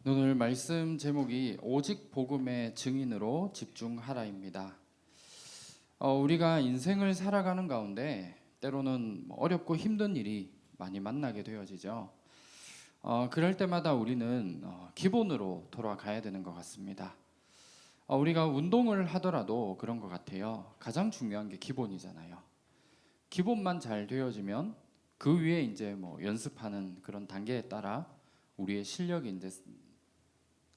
오늘 말씀 제목이 오직 복음의 증인으로 집중하라입니다. 우리가 인생을 살아가는 가운데 때로는 어렵고 힘든 일이 많이 만나게 되어지죠. 그럴 때마다 우리는 기본으로 돌아가야 되는 것 같습니다. 우리가 운동을 하더라도 그런 것 같아요. 가장 중요한 게 기본이잖아요. 기본만 잘 되어지면 그 위에 이제 연습하는 그런 단계에 따라 우리의 실력이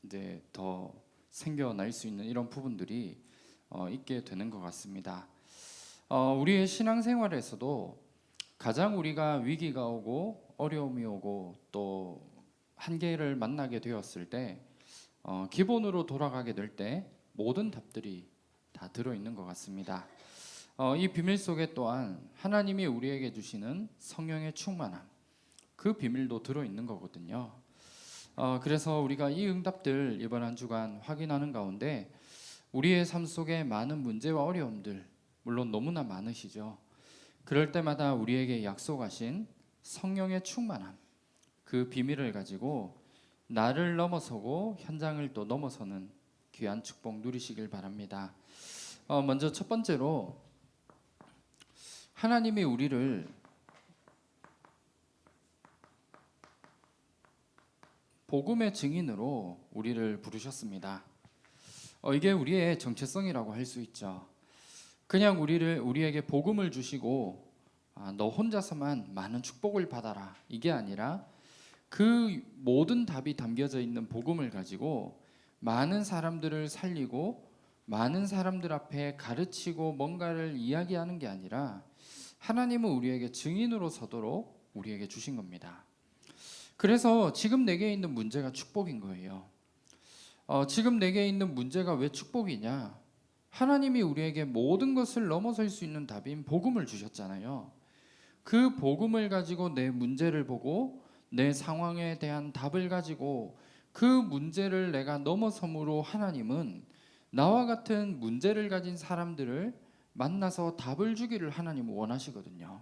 이제 더 생겨날 수 있는 이런 부분들이 있게 되는 것 같습니다. 우리의 신앙생활에서도 가장 우리가 위기가 오고 어려움이 오고 또 한계를 만나게 되었을 때 기본으로 돌아가게 될 때 모든 답들이 다 들어있는 것 같습니다. 이 비밀 속에 또한 하나님이 우리에게 주시는 성령의 충만함, 그 비밀도 들어있는 거거든요. 그래서 우리가 이 응답들 이번 한 주간 확인하는 가운데 우리의 삶 속에 많은 문제와 어려움들 물론 너무나 많으시죠. 그럴 때마다 우리에게 약속하신 성령의 충만함, 그 비밀을 가지고 나를 넘어서고 현장을 또 넘어서는 귀한 축복 누리시길 바랍니다. 먼저 첫 번째로 하나님이 우리를 복음의 증인으로 우리를 부르셨습니다. 이게 우리의 정체성이라고 할 수 있죠. 그냥 우리에게 복음을 주시고 너 혼자서만 많은 축복을 받아라 이게 아니라 그 모든 답이 담겨져 있는 복음을 가지고 많은 사람들을 살리고 많은 사람들 앞에 가르치고 뭔가를 이야기하는 게 아니라 하나님은 우리에게 증인으로 서도록 우리에게 주신 겁니다. 그래서 지금 내게 있는 문제가 축복인 거예요. 지금 내게 있는 문제가 왜 축복이냐? 하나님이 우리에게 모든 것을 넘어설 수 있는 답인 복음을 주셨잖아요. 그 복음을 가지고 내 문제를 보고 내 상황에 대한 답을 가지고 그 문제를 내가 넘어섬으로 하나님은 나와 같은 문제를 가진 사람들을 만나서 답을 주기를 하나님은 원하시거든요.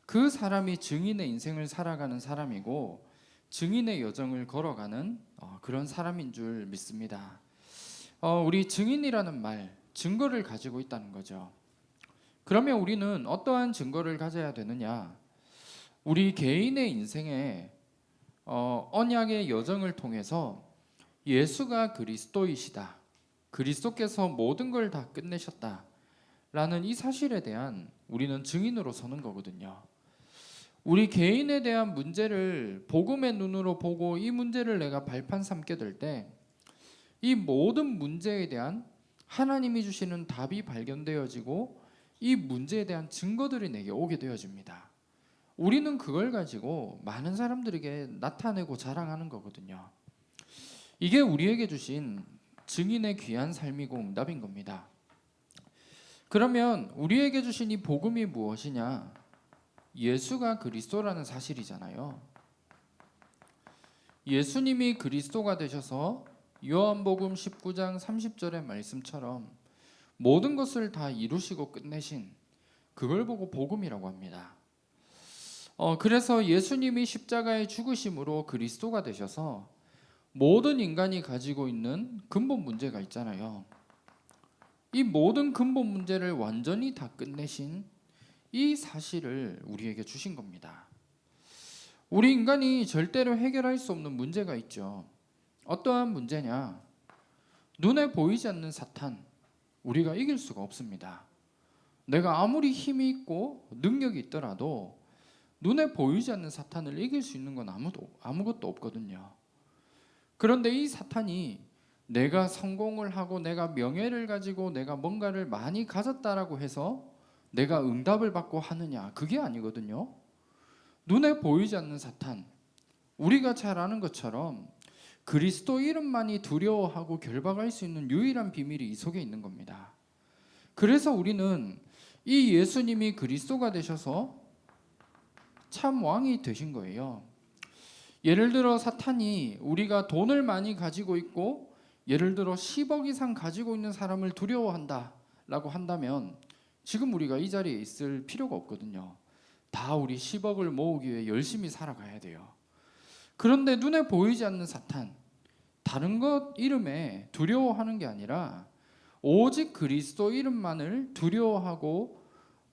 그 사람이 증인의 인생을 살아가는 사람이고 증인의 여정을 걸어가는 그런 사람인 줄 믿습니다. 우리 증인이라는 말, 증거를 가지고 있다는 거죠. 그러면 우리는 어떠한 증거를 가져야 되느냐? 우리 개인의 인생에 언약의 여정을 통해서 예수가 그리스도이시다, 그리스도께서 모든 걸 다 끝내셨다 라는 이 사실에 대한 우리는 증인으로 서는 거거든요. 우리 개인에 대한 문제를 복음의 눈으로 보고 이 문제를 내가 발판 삼게 될 때 이 모든 문제에 대한 하나님이 주시는 답이 발견되어지고 이 문제에 대한 증거들이 내게 오게 되어집니다. 우리는 그걸 가지고 많은 사람들에게 나타내고 자랑하는 거거든요. 이게 우리에게 주신 증인의 귀한 삶이고 응답인 겁니다. 그러면 우리에게 주신 이 복음이 무엇이냐? 예수가 그리스도라는 사실이잖아요. 예수님이 그리스도가 되셔서 요한복음 19장 30절의 말씀처럼 모든 것을 다 이루시고 끝내신 그걸 보고 복음이라고 합니다. 그래서 예수님이 십자가의 죽으심으로 그리스도가 되셔서 모든 인간이 가지고 있는 근본 문제가 있잖아요. 이 모든 근본 문제를 완전히 다 끝내신 이 사실을 우리에게 주신 겁니다. 우리 인간이 절대로 해결할 수 없는 문제가 있죠. 어떠한 문제냐? 눈에 보이지 않는 사탄, 우리가 이길 수가 없습니다. 내가 아무리 힘이 있고 능력이 있더라도 눈에 보이지 않는 사탄을 이길 수 있는 건 아무것도 없거든요. 그런데 이 사탄이 내가 성공을 하고 내가 명예를 가지고 내가 뭔가를 많이 가졌다라고 해서 내가 응답을 받고 하느냐, 그게 아니거든요. 눈에 보이지 않는 사탄, 우리가 잘 아는 것처럼 그리스도 이름만이 두려워하고 결박할 수 있는 유일한 비밀이 이 속에 있는 겁니다. 그래서 우리는 이 예수님이 그리스도가 되셔서 참 왕이 되신 거예요. 예를 들어 사탄이 우리가 돈을 많이 가지고 있고 예를 들어 10억 이상 가지고 있는 사람을 두려워한다 라고 한다면 지금 우리가 이 자리에 있을 필요가 없거든요. 다 우리 10억을 모으기 위해 열심히 살아가야 돼요. 그런데 눈에 보이지 않는 사탄, 다른 것 이름에 두려워하는 게 아니라 오직 그리스도 이름만을 두려워하고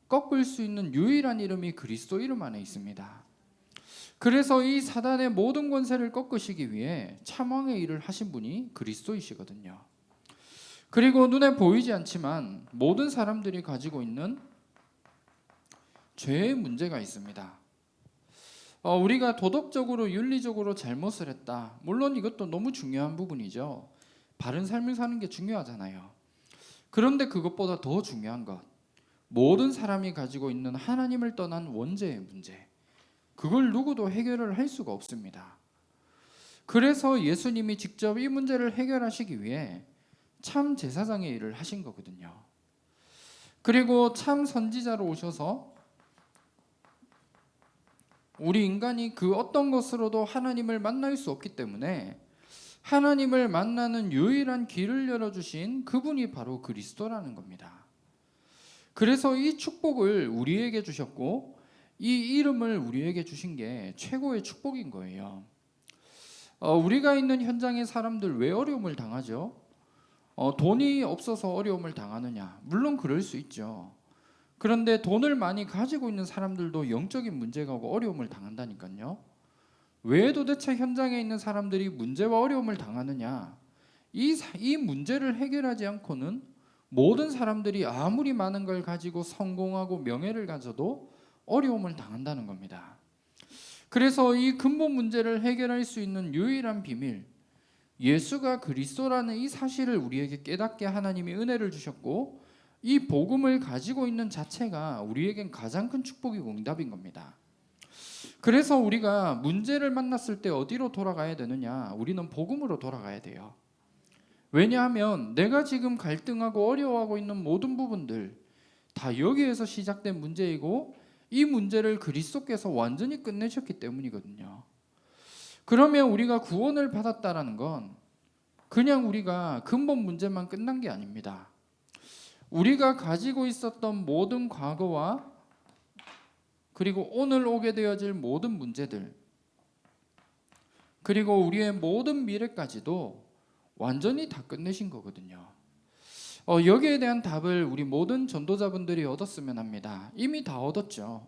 꺾을 수 있는 유일한 이름이 그리스도 이름 안에 있습니다. 그래서 이 사단의 모든 권세를 꺾으시기 위해 참왕의 일을 하신 분이 그리스도이시거든요. 그리고 눈에 보이지 않지만 모든 사람들이 가지고 있는 죄의 문제가 있습니다. 우리가 도덕적으로 윤리적으로 잘못을 했다. 물론 이것도 너무 중요한 부분이죠. 바른 삶을 사는 게 중요하잖아요. 그런데 그것보다 더 중요한 것, 모든 사람이 가지고 있는 하나님을 떠난 원죄의 문제, 그걸 누구도 해결을 할 수가 없습니다. 그래서 예수님이 직접 이 문제를 해결하시기 위해 참 제사장의 일을 하신 거거든요. 그리고 참 선지자로 오셔서 우리 인간이 그 어떤 것으로도 하나님을 만날 수 없기 때문에 하나님을 만나는 유일한 길을 열어주신 그분이 바로 그리스도라는 겁니다. 그래서 이 축복을 우리에게 주셨고 이 이름을 우리에게 주신 게 최고의 축복인 거예요. 우리가 있는 현장의 사람들 왜 어려움을 당하죠? 돈이 없어서 어려움을 당하느냐? 물론 그럴 수 있죠. 그런데 돈을 많이 가지고 있는 사람들도 영적인 문제가 오고 어려움을 당한다니까요. 왜 도대체 현장에 있는 사람들이 문제와 어려움을 당하느냐? 이 문제를 해결하지 않고는 모든 사람들이 아무리 많은 걸 가지고 성공하고 명예를 가져도 어려움을 당한다는 겁니다. 그래서 이 근본 문제를 해결할 수 있는 유일한 비밀, 예수가 그리스도라는 이 사실을 우리에게 깨닫게 하나님이 은혜를 주셨고 이 복음을 가지고 있는 자체가 우리에겐 가장 큰 축복이고 응답인 겁니다. 그래서 우리가 문제를 만났을 때 어디로 돌아가야 되느냐? 우리는 복음으로 돌아가야 돼요. 왜냐하면 내가 지금 갈등하고 어려워하고 있는 모든 부분들 다 여기에서 시작된 문제이고 이 문제를 그리스도께서 완전히 끝내셨기 때문이거든요. 그러면 우리가 구원을 받았다라는 건 그냥 우리가 근본 문제만 끝난 게 아닙니다. 우리가 가지고 있었던 모든 과거와 그리고 오늘 오게 되어질 모든 문제들 그리고 우리의 모든 미래까지도 완전히 다 끝내신 거거든요. 여기에 대한 답을 우리 모든 전도자분들이 얻었으면 합니다. 이미 다 얻었죠.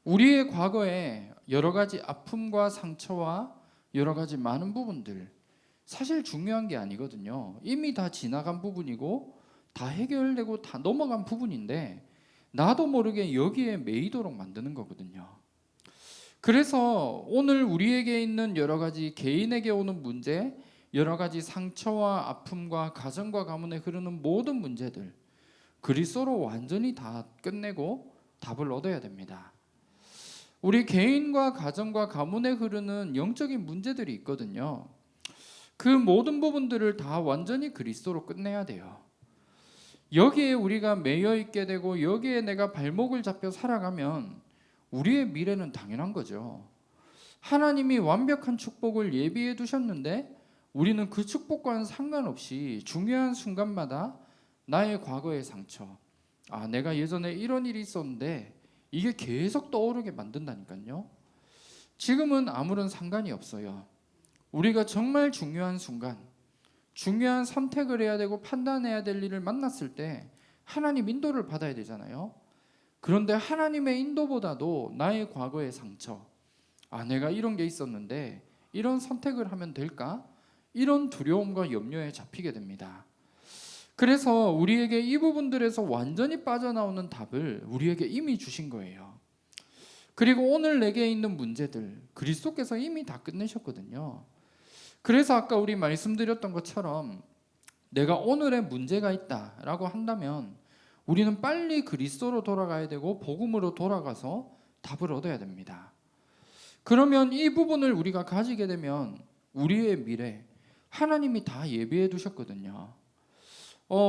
우리의 과거에 여러 가지 아픔과 상처와 여러 가지 많은 부분들 사실 중요한 게 아니거든요. 이미 다 지나간 부분이고 다 해결되고 다 넘어간 부분인데 나도 모르게 여기에 매이도록 만드는 거거든요. 그래서 오늘 우리에게 있는 여러 가지 개인에게 오는 문제, 여러 가지 상처와 아픔과 가정과 가문에 흐르는 모든 문제들 그리스도로 완전히 다 끝내고 답을 얻어야 됩니다. 우리 개인과 가정과 가문에 흐르는 영적인 문제들이 있거든요. 그 모든 부분들을 다 완전히 그리스도로 끝내야 돼요. 여기에 우리가 매여 있게 되고 여기에 내가 발목을 잡혀 살아가면 우리의 미래는 당연한 거죠. 하나님이 완벽한 축복을 예비해 두셨는데 우리는 그 축복과는 상관없이 중요한 순간마다 나의 과거의 상처, 내가 예전에 이런 일이 있었는데 이게 계속 떠오르게 만든다니까요. 지금은 아무런 상관이 없어요. 우리가 정말 중요한 순간, 중요한 선택을 해야 되고 판단해야 될 일을 만났을 때 하나님 인도를 받아야 되잖아요. 그런데 하나님의 인도보다도 나의 과거의 상처, 내가 이런 게 있었는데 이런 선택을 하면 될까? 이런 두려움과 염려에 잡히게 됩니다. 그래서 우리에게 이 부분들에서 완전히 빠져나오는 답을 우리에게 이미 주신 거예요. 그리고 오늘 내게 있는 문제들 그리스도께서 이미 다 끝내셨거든요. 그래서 아까 우리 말씀드렸던 것처럼 내가 오늘의 문제가 있다라고 한다면 우리는 빨리 그리스도로 돌아가야 되고 복음으로 돌아가서 답을 얻어야 됩니다. 그러면 이 부분을 우리가 가지게 되면 우리의 미래 하나님이 다 예비해 두셨거든요.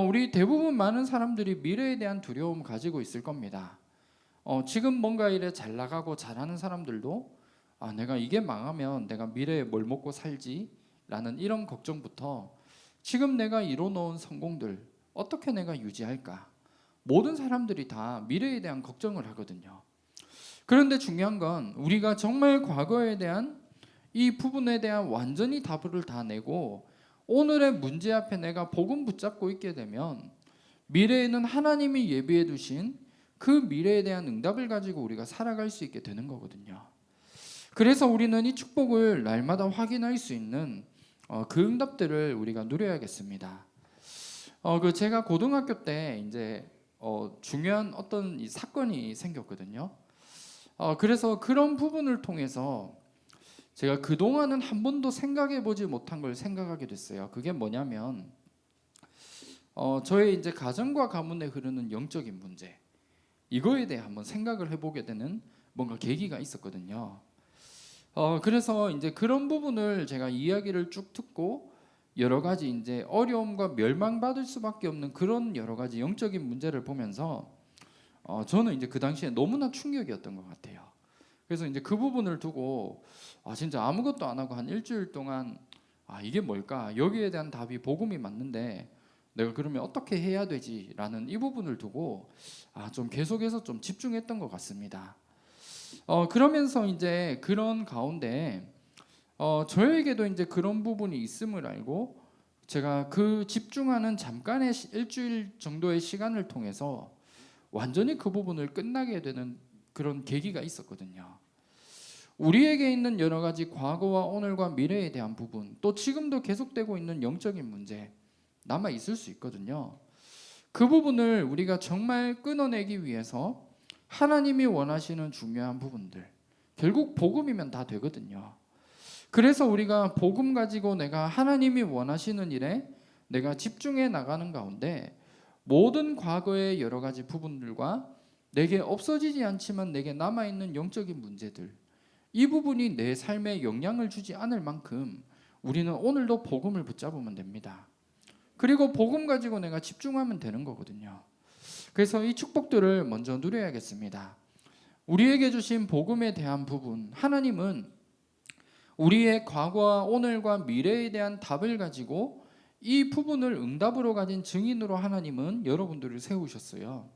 우리 대부분 많은 사람들이 미래에 대한 두려움 가지고 있을 겁니다. 지금 뭔가 일에 잘 나가고 잘하는 사람들도 내가 이게 망하면 내가 미래에 뭘 먹고 살지? 라는 이런 걱정부터 지금 내가 이뤄놓은 성공들 어떻게 내가 유지할까? 모든 사람들이 다 미래에 대한 걱정을 하거든요. 그런데 중요한 건 우리가 정말 과거에 대한 이 부분에 대한 완전히 답을 다 내고 오늘의 문제 앞에 내가 복음 붙잡고 있게 되면 미래에는 하나님이 예비해 두신 그 미래에 대한 응답을 가지고 우리가 살아갈 수 있게 되는 거거든요. 그래서 우리는 이 축복을 날마다 확인할 수 있는 그 응답들을 우리가 누려야겠습니다. 제가 고등학교 때 이제 중요한 어떤 이 사건이 생겼거든요. 그래서 그런 부분을 통해서 제가 그동안은 한 번도 생각해 보지 못한 걸 생각하게 됐어요. 그게 뭐냐면 저의 이제 가정과 가문에 흐르는 영적인 문제, 이거에 대해 한번 생각을 해보게 되는 뭔가 계기가 있었거든요. 그래서 이제 그런 부분을 제가 이야기를 쭉 듣고 여러 가지 이제 어려움과 멸망받을 수밖에 없는 그런 여러 가지 영적인 문제를 보면서 저는 이제 그 당시에 너무나 충격이었던 것 같아요. 그래서 이제 그 부분을 두고 진짜 아무것도 안 하고 한 일주일 동안 이게 뭘까? 여기에 대한 답이 복음이 맞는데 내가 그러면 어떻게 해야 되지라는 이 부분을 두고 좀 계속해서 좀 집중했던 것 같습니다. 그러면서 이제 그런 가운데 저에게도 이제 그런 부분이 있음을 알고 제가 그 집중하는 잠깐의 일주일 정도의 시간을 통해서 완전히 그 부분을 끝나게 되는 그런 계기가 있었거든요. 우리에게 있는 여러 가지 과거와 오늘과 미래에 대한 부분, 또 지금도 계속되고 있는 영적인 문제 남아 있을 수 있거든요. 그 부분을 우리가 정말 끊어내기 위해서 하나님이 원하시는 중요한 부분들, 결국 복음이면 다 되거든요. 그래서 우리가 복음 가지고 내가 하나님이 원하시는 일에 내가 집중해 나가는 가운데 모든 과거의 여러 가지 부분들과 내게 없어지지 않지만 내게 남아있는 영적인 문제들, 이 부분이 내 삶에 영향을 주지 않을 만큼 우리는 오늘도 복음을 붙잡으면 됩니다. 그리고 복음 가지고 내가 집중하면 되는 거거든요. 그래서 이 축복들을 먼저 누려야겠습니다. 우리에게 주신 복음에 대한 부분, 하나님은 우리의 과거와 오늘과 미래에 대한 답을 가지고 이 부분을 응답으로 가진 증인으로 하나님은 여러분들을 세우셨어요.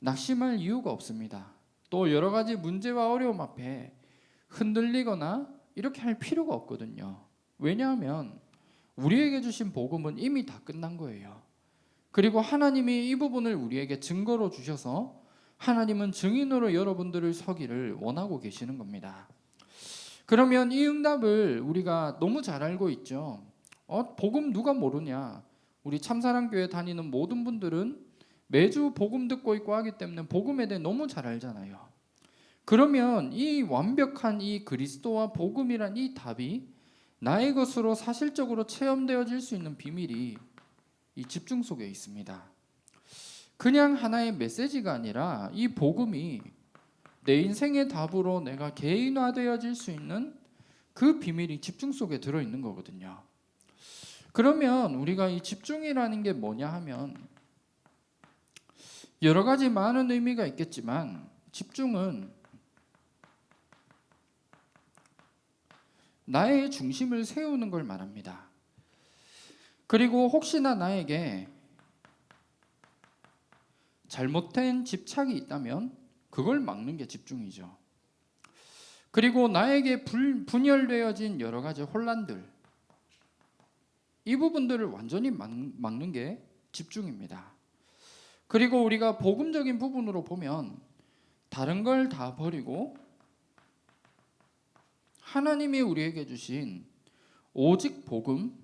낙심할 이유가 없습니다. 또 여러 가지 문제와 어려움 앞에 흔들리거나 이렇게 할 필요가 없거든요. 왜냐하면 우리에게 주신 복음은 이미 다 끝난 거예요. 그리고 하나님이 이 부분을 우리에게 증거로 주셔서 하나님은 증인으로 여러분들을 서기를 원하고 계시는 겁니다. 그러면 이 응답을 우리가 너무 잘 알고 있죠. 복음 누가 모르냐? 우리 참사랑교회 다니는 모든 분들은 매주 복음 듣고 있고 하기 때문에 복음에 대해 너무 잘 알잖아요. 그러면 이 완벽한 이 그리스도와 복음이란 이 답이 나의 것으로 사실적으로 체험되어질 수 있는 비밀이 이 집중 속에 있습니다. 그냥 하나의 메시지가 아니라 이 복음이 내 인생의 답으로 내가 개인화되어질 수 있는 그 비밀이 집중 속에 들어있는 거거든요. 그러면 우리가 이 집중이라는 게 뭐냐 하면 여러 가지 많은 의미가 있겠지만 집중은 나의 중심을 세우는 걸 말합니다. 그리고 혹시나 나에게 잘못된 집착이 있다면 그걸 막는 게 집중이죠. 그리고 나에게 분열되어진 여러 가지 혼란들, 이 부분들을 완전히 막는 게 집중입니다. 그리고 우리가 복음적인 부분으로 보면 다른 걸 다 버리고 하나님이 우리에게 주신 오직 복음,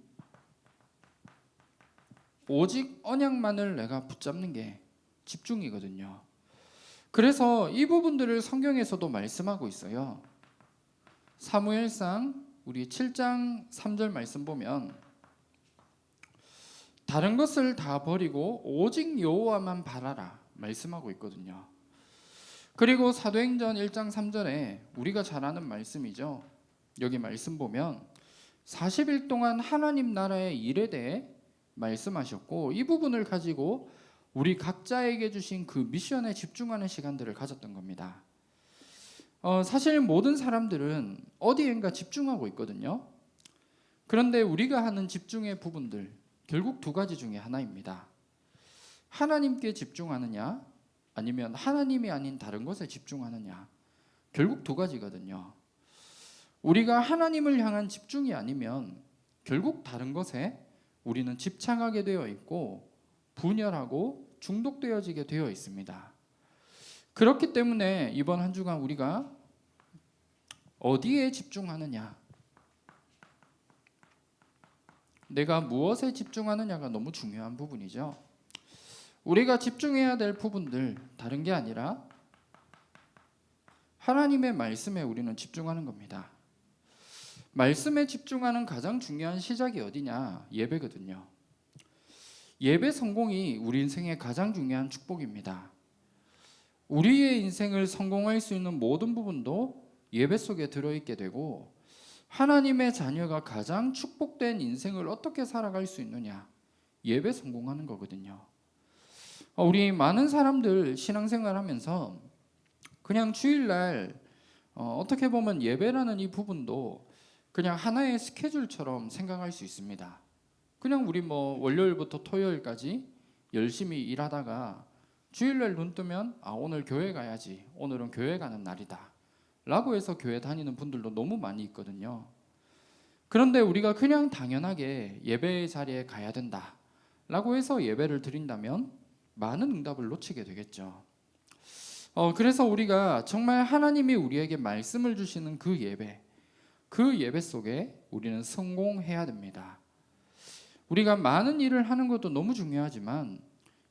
오직 언약만을 내가 붙잡는 게 집중이거든요. 그래서 이 부분들을 성경에서도 말씀하고 있어요. 사무엘상 우리 7장 3절 말씀 보면 다른 것을 다 버리고 오직 여호와만 바라라 말씀하고 있거든요. 그리고 사도행전 1장 3절에 우리가 잘 아는 말씀이죠. 여기 말씀 보면 40일 동안 하나님 나라의 일에 대해 말씀하셨고 이 부분을 가지고 우리 각자에게 주신 그 미션에 집중하는 시간들을 가졌던 겁니다. 사실 모든 사람들은 어디엔가 집중하고 있거든요. 그런데 우리가 하는 집중의 부분들 결국 두 가지 중에 하나입니다. 하나님께 집중하느냐 아니면 하나님이 아닌 다른 것에 집중하느냐, 결국 두 가지거든요. 우리가 하나님을 향한 집중이 아니면 결국 다른 것에 우리는 집착하게 되어 있고 분열하고 중독되어지게 되어 있습니다. 그렇기 때문에 이번 한 주간 우리가 어디에 집중하느냐, 내가 무엇에 집중하느냐가 너무 중요한 부분이죠. 우리가 집중해야 될 부분들 다른 게 아니라 하나님의 말씀에 우리는 집중하는 겁니다. 말씀에 집중하는 가장 중요한 시작이 어디냐? 예배거든요. 예배 성공이 우리 인생의 가장 중요한 축복입니다. 우리의 인생을 성공할 수 있는 모든 부분도 예배 속에 들어있게 되고, 하나님의 자녀가 가장 축복된 인생을 어떻게 살아갈 수 있느냐? 예배 성공하는 거거든요. 우리 많은 사람들 신앙생활 하면서 그냥 주일날 어떻게 보면 예배라는 이 부분도 그냥 하나의 스케줄처럼 생각할 수 있습니다. 그냥 우리 월요일부터 토요일까지 열심히 일하다가 주일날 눈 뜨면 오늘 교회 가야지, 오늘은 교회 가는 날이다 라고 해서 교회 다니는 분들도 너무 많이 있거든요. 그런데 우리가 그냥 당연하게 예배 자리에 가야 된다 라고 해서 예배를 드린다면 많은 응답을 놓치게 되겠죠. 그래서 우리가 정말 하나님이 우리에게 말씀을 주시는 그 예배 속에 우리는 성공해야 됩니다. 우리가 많은 일을 하는 것도 너무 중요하지만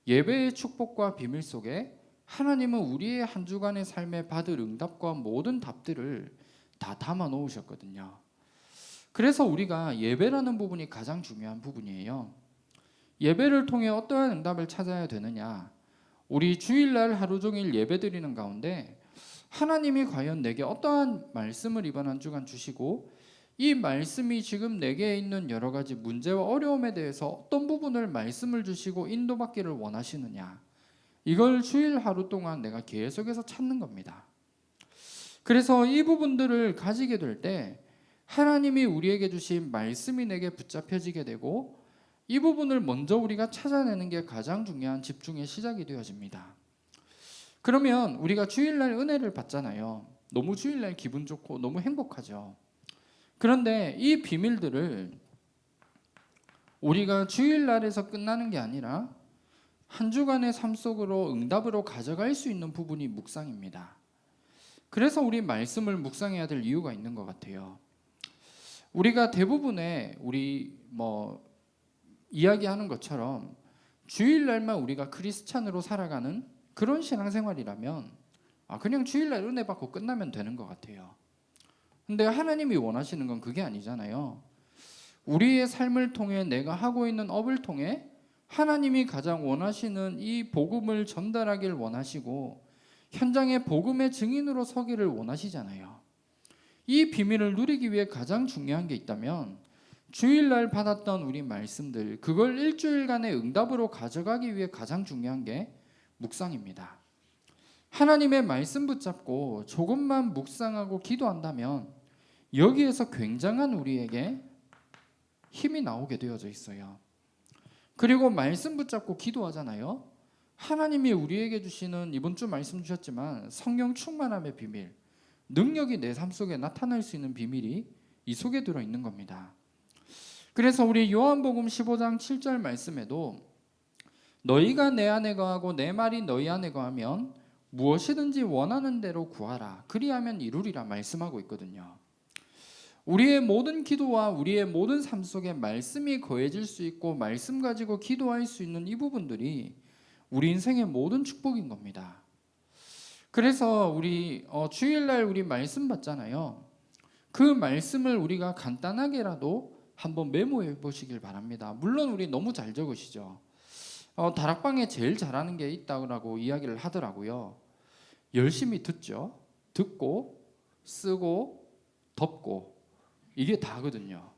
예배의 축복과 비밀 속에 하나님은 우리의 한 주간의 삶에 받을 응답과 모든 답들을 다 담아 놓으셨거든요. 그래서 우리가 예배라는 부분이 가장 중요한 부분이에요. 예배를 통해 어떠한 응답을 찾아야 되느냐? 우리 주일날 하루 종일 예배 드리는 가운데 하나님이 과연 내게 어떠한 말씀을 이번 한 주간 주시고, 이 말씀이 지금 내게 있는 여러 가지 문제와 어려움에 대해서 어떤 부분을 말씀을 주시고 인도받기를 원하시느냐, 이걸 주일 하루 동안 내가 계속해서 찾는 겁니다. 그래서 이 부분들을 가지게 될 때 하나님이 우리에게 주신 말씀이 내게 붙잡혀지게 되고, 이 부분을 먼저 우리가 찾아내는 게 가장 중요한 집중의 시작이 되어집니다. 그러면 우리가 주일날 은혜를 받잖아요. 너무 주일날 기분 좋고 너무 행복하죠. 그런데 이 비밀들을 우리가 주일날에서 끝나는 게 아니라 한 주간의 삶 속으로 응답으로 가져갈 수 있는 부분이 묵상입니다. 그래서 우리 말씀을 묵상해야 될 이유가 있는 것 같아요. 우리가 대부분의 우리 이야기하는 것처럼 주일날만 우리가 크리스찬으로 살아가는 그런 신앙생활이라면 그냥 주일날 은혜 받고 끝나면 되는 것 같아요. 근데 하나님이 원하시는 건 그게 아니잖아요. 우리의 삶을 통해 내가 하고 있는 업을 통해 하나님이 가장 원하시는 이 복음을 전달하길 원하시고 현장에 복음의 증인으로 서기를 원하시잖아요. 이 비밀을 누리기 위해 가장 중요한 게 있다면 주일날 받았던 우리 말씀들, 그걸 일주일간의 응답으로 가져가기 위해 가장 중요한 게 묵상입니다. 하나님의 말씀 붙잡고 조금만 묵상하고 기도한다면 여기에서 굉장한 우리에게 힘이 나오게 되어져 있어요. 그리고 말씀 붙잡고 기도하잖아요. 하나님이 우리에게 주시는, 이번 주 말씀 주셨지만 성령 충만함의 비밀, 능력이 내 삶 속에 나타날 수 있는 비밀이 이 속에 들어있는 겁니다. 그래서 우리 요한복음 15장 7절 말씀에도 너희가 내 안에 거하고 내 말이 너희 안에 거하면 무엇이든지 원하는 대로 구하라 그리하면 이루리라 말씀하고 있거든요. 우리의 모든 기도와 우리의 모든 삶 속에 말씀이 거해질 수 있고 말씀 가지고 기도할 수 있는 이 부분들이 우리 인생의 모든 축복인 겁니다. 그래서 우리 주일날 우리 말씀 받잖아요. 그 말씀을 우리가 간단하게라도 한번 메모해 보시길 바랍니다. 물론 우리 너무 잘 적으시죠. 다락방에 제일 잘하는 게 있다고 이야기를 하더라고요. 열심히 듣죠. 듣고 쓰고 덮고 이게 다거든요.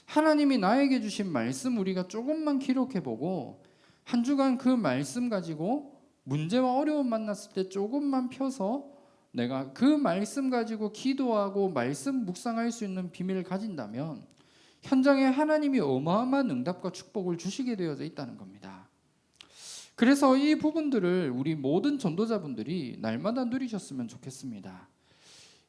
하나님이 나에게 주신 말씀 우리가 조금만 기록해보고 한 주간 그 말씀 가지고 문제와 어려움 만났을 때 조금만 펴서 내가 그 말씀 가지고 기도하고 말씀 묵상할 수 있는 비밀을 가진다면 현장에 하나님이 어마어마한 응답과 축복을 주시게 되어져 있다는 겁니다. 그래서 이 부분들을 우리 모든 전도자분들이 날마다 누리셨으면 좋겠습니다.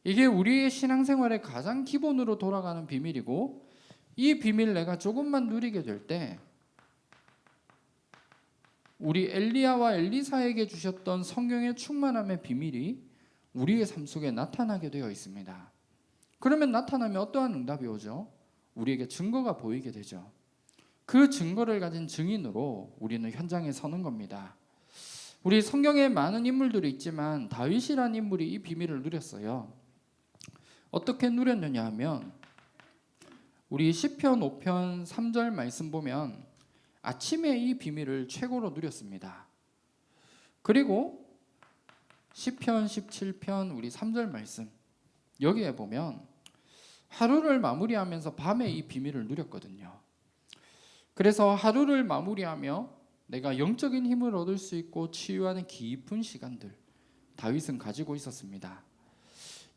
이게 우리의 신앙생활의 가장 기본으로 돌아가는 비밀이고, 이 비밀 내가 조금만 누리게 될 때 우리 엘리야와 엘리사에게 주셨던 성경의 충만함의 비밀이 우리의 삶 속에 나타나게 되어 있습니다. 그러면 나타나면 어떠한 응답이 오죠? 우리에게 증거가 보이게 되죠. 그 증거를 가진 증인으로 우리는 현장에 서는 겁니다. 우리 성경에 많은 인물들이 있지만 다윗이라는 인물이 이 비밀을 누렸어요. 어떻게 누렸느냐 하면 우리 시편 5편 3절 말씀 보면 아침에 이 비밀을 최고로 누렸습니다. 그리고 시편 17편 우리 3절 말씀 여기에 보면 하루를 마무리하면서 밤에 이 비밀을 누렸거든요. 그래서 하루를 마무리하며 내가 영적인 힘을 얻을 수 있고 치유하는 깊은 시간들 다윗은 가지고 있었습니다.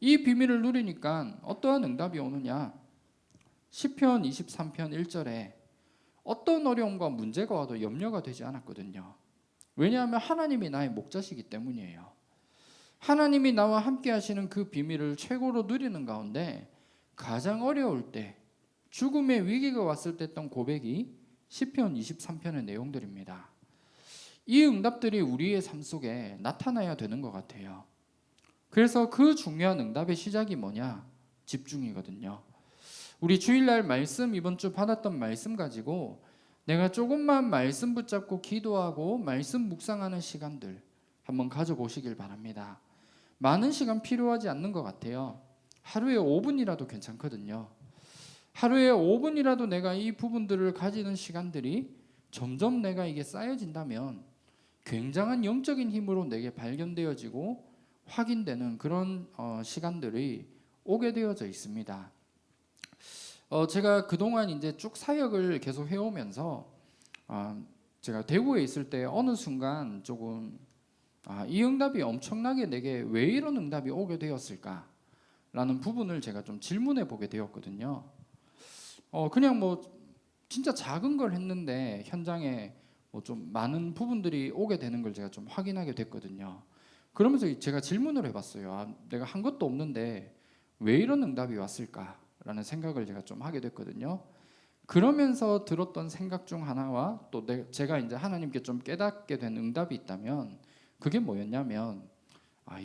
이 비밀을 누리니까 어떠한 응답이 오느냐? 시편 23편 1절에 어떤 어려움과 문제가 와도 염려가 되지 않았거든요. 왜냐하면 하나님이 나의 목자시기 때문이에요. 하나님이 나와 함께 하시는 그 비밀을 최고로 누리는 가운데 가장 어려울 때, 죽음의 위기가 왔을 때 했던 고백이 시편 23편의 내용들입니다. 이 응답들이 우리의 삶 속에 나타나야 되는 것 같아요. 그래서 그 중요한 응답의 시작이 뭐냐? 집중이거든요. 우리 주일날 말씀 이번 주 받았던 말씀 가지고 내가 조금만 말씀 붙잡고 기도하고 말씀 묵상하는 시간들 한번 가져보시길 바랍니다. 많은 시간 필요하지 않는 것 같아요. 하루에 5분이라도 괜찮거든요. 하루에 5분이라도 내가 이 부분들을 가지는 시간들이 점점 내가 이게 쌓여진다면 굉장한 영적인 힘으로 내게 발견되어지고 확인되는 그런 시간들이 오게 되어져 있습니다. 제가 그동안 이제 쭉 사역을 계속 해오면서 제가 대구에 있을 때 어느 순간 조금 이 응답이 엄청나게 내게 왜 이런 응답이 오게 되었을까라는 부분을 제가 좀 질문해 보게 되었거든요. 그냥 뭐 진짜 작은 걸 했는데 현장에 뭐 좀 많은 부분들이 오게 되는 걸 제가 좀 확인하게 됐거든요. 그러면서 제가 질문을 해봤어요. 내가 한 것도 없는데 왜 이런 응답이 왔을까라는 생각을 제가 좀 하게 됐거든요. 그러면서 들었던 생각 중 하나와 또 제가 이제 하나님께 좀 깨닫게 된 응답이 있다면 그게 뭐였냐면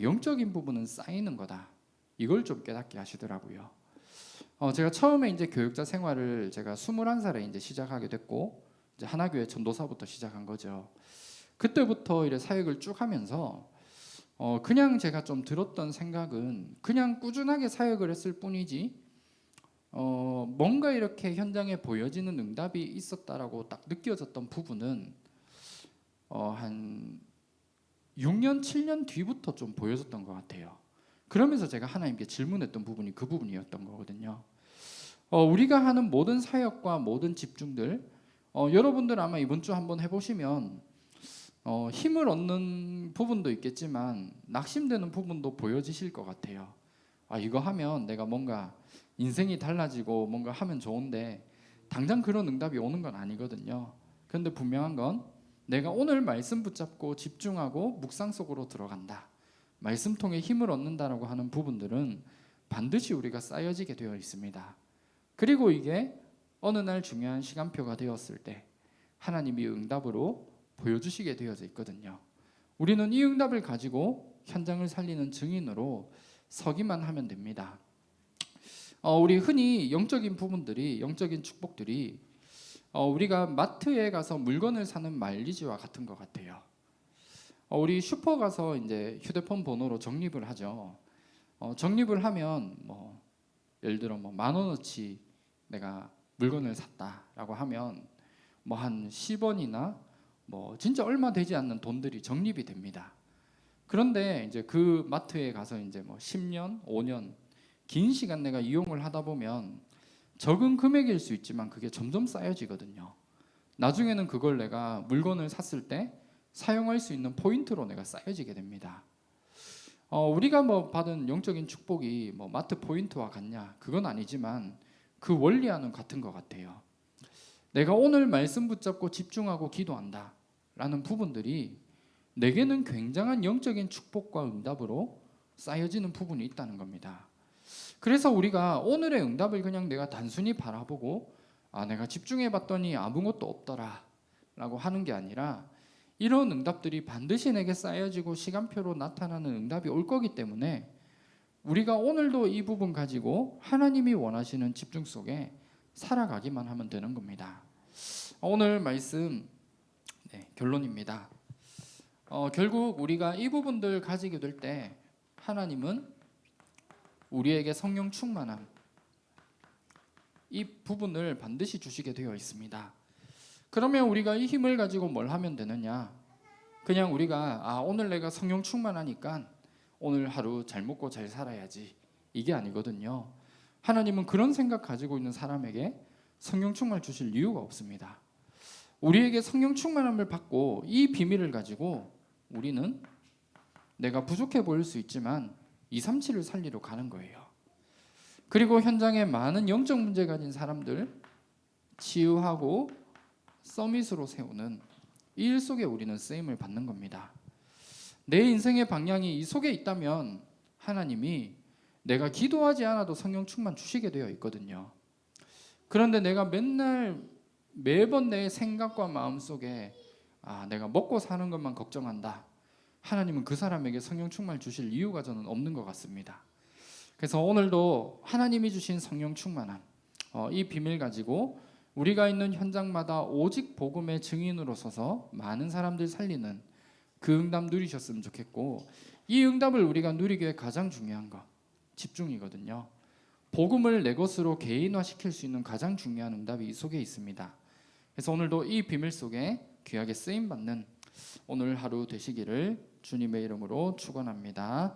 영적인 부분은 쌓이는 거다. 이걸 좀 깨닫게 하시더라고요. 제가 처음에 이제 교육자 생활을 제가 21살에 이제 시작하게 됐고 이제 하나교회 전도사부터 시작한 거죠. 그때부터 이래 사역을 쭉 하면서 그냥 제가 좀 들었던 생각은 그냥 꾸준하게 사역을 했을 뿐이지 뭔가 이렇게 현장에 보여지는 응답이 있었다라고 딱 느껴졌던 부분은 한 6년, 7년 뒤부터 좀 보여졌던 것 같아요. 그러면서 제가 하나님께 질문했던 부분이 그 부분이었던 거거든요. 우리가 하는 모든 사역과 모든 집중들 여러분들 아마 이번 주 한번 해보시면 힘을 얻는 부분도 있겠지만 낙심되는 부분도 보여지실 것 같아요. 이거 하면 내가 뭔가 인생이 달라지고 뭔가 하면 좋은데 당장 그런 응답이 오는 건 아니거든요. 그런데 분명한 건 내가 오늘 말씀 붙잡고 집중하고 묵상 속으로 들어간다. 말씀 통해 힘을 얻는다라고 하는 부분들은 반드시 우리가 쌓여지게 되어 있습니다. 그리고 이게 어느 날 중요한 시간표가 되었을 때 하나님이 응답으로 보여주시게 되어져 있거든요. 우리는 이 응답을 가지고 현장을 살리는 증인으로 서기만 하면 됩니다. 우리 흔히 영적인 부분들이 영적인 축복들이 우리가 마트에 가서 물건을 사는 마일리지와 같은 것 같아요. 우리 슈퍼 가서 이제 휴대폰 번호로 적립을 하죠. 적립을 하면 뭐 예를 들어 뭐 10,000원어치 내가 물건을 샀다라고 하면 뭐 한 10원이나 뭐 진짜 얼마 되지 않는 돈들이 적립이 됩니다. 그런데 이제 그 마트에 가서 이제 뭐 10년, 5년 긴 시간 내가 이용을 하다 보면 적은 금액일 수 있지만 그게 점점 쌓여지거든요. 나중에는 그걸 내가 물건을 샀을 때 사용할 수 있는 포인트로 내가 쌓여지게 됩니다. 우리가 뭐 받은 영적인 축복이 뭐 마트 포인트와 같냐? 그건 아니지만 그 원리와는 같은 것 같아요. 내가 오늘 말씀 붙잡고 집중하고 기도한다 라는 부분들이 내게는 굉장한 영적인 축복과 응답으로 쌓여지는 부분이 있다는 겁니다. 그래서 우리가 오늘의 응답을 그냥 내가 단순히 바라보고 내가 집중해 봤더니 아무것도 없더라 라고 하는 게 아니라 이런 응답들이 반드시 내게 쌓여지고 시간표로 나타나는 응답이 올 거기 때문에 우리가 오늘도 이 부분 가지고 하나님이 원하시는 집중 속에 살아가기만 하면 되는 겁니다. 오늘 말씀 결론입니다. 결국 우리가 이 부분들 가지게 될 때 하나님은 우리에게 성령 충만함 이 부분을 반드시 주시게 되어 있습니다. 그러면 우리가 이 힘을 가지고 뭘 하면 되느냐? 그냥 우리가 오늘 내가 성령 충만하니까 오늘 하루 잘 먹고 잘 살아야지 이게 아니거든요. 하나님은 그런 생각 가지고 있는 사람에게 성령 충만을 주실 이유가 없습니다. 우리에게 성령 충만함을 받고 이 비밀을 가지고 우리는 내가 부족해 보일 수 있지만 237을 살리러 가는 거예요. 그리고 현장에 많은 영적 문제 가진 사람들 치유하고 서밋으로 세우는 이 일 속에 우리는 쓰임을 받는 겁니다. 내 인생의 방향이 이 속에 있다면 하나님이 내가 기도하지 않아도 성령 충만 주시게 되어 있거든요. 그런데 내가 매번 내 생각과 마음 속에 내가 먹고 사는 것만 걱정한다. 하나님은 그 사람에게 성령 충만을 주실 이유가 저는 없는 것 같습니다. 그래서 오늘도 하나님이 주신 성령 충만함 이 비밀 가지고 우리가 있는 현장마다 오직 복음의 증인으로 서서 많은 사람들 살리는 그 응답 누리셨으면 좋겠고 이 응답을 우리가 누리기 위해 가장 중요한 것 집중이거든요. 복음을 내 것으로 개인화시킬 수 있는 가장 중요한 응답이 이 속에 있습니다. 그래서 오늘도 이 비밀 속에 귀하게 쓰임받는 오늘 하루 되시기를 주님의 이름으로 축원합니다.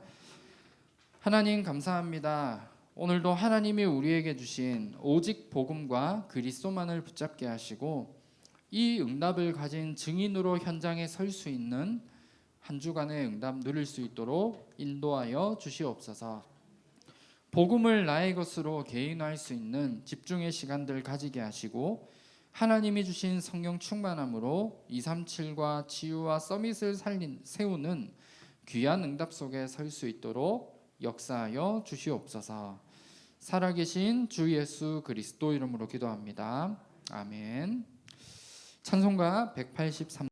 하나님 감사합니다. 오늘도 하나님이 우리에게 주신 오직 복음과 그리스도만을 붙잡게 하시고 이 응답을 가진 증인으로 현장에 설 수 있는 한 주간의 응답 누릴 수 있도록 인도하여 주시옵소서. 복음을 나의 것으로 개인화할 수 있는 집중의 시간들 가지게 하시고 하나님이 주신 성령 충만함으로 237과 치유와 서밋을 세우는 귀한 응답 속에 설 수 있도록 역사하여 주시옵소서. 살아계신 주 예수 그리스도 이름으로 기도합니다. 아멘. 찬송가 183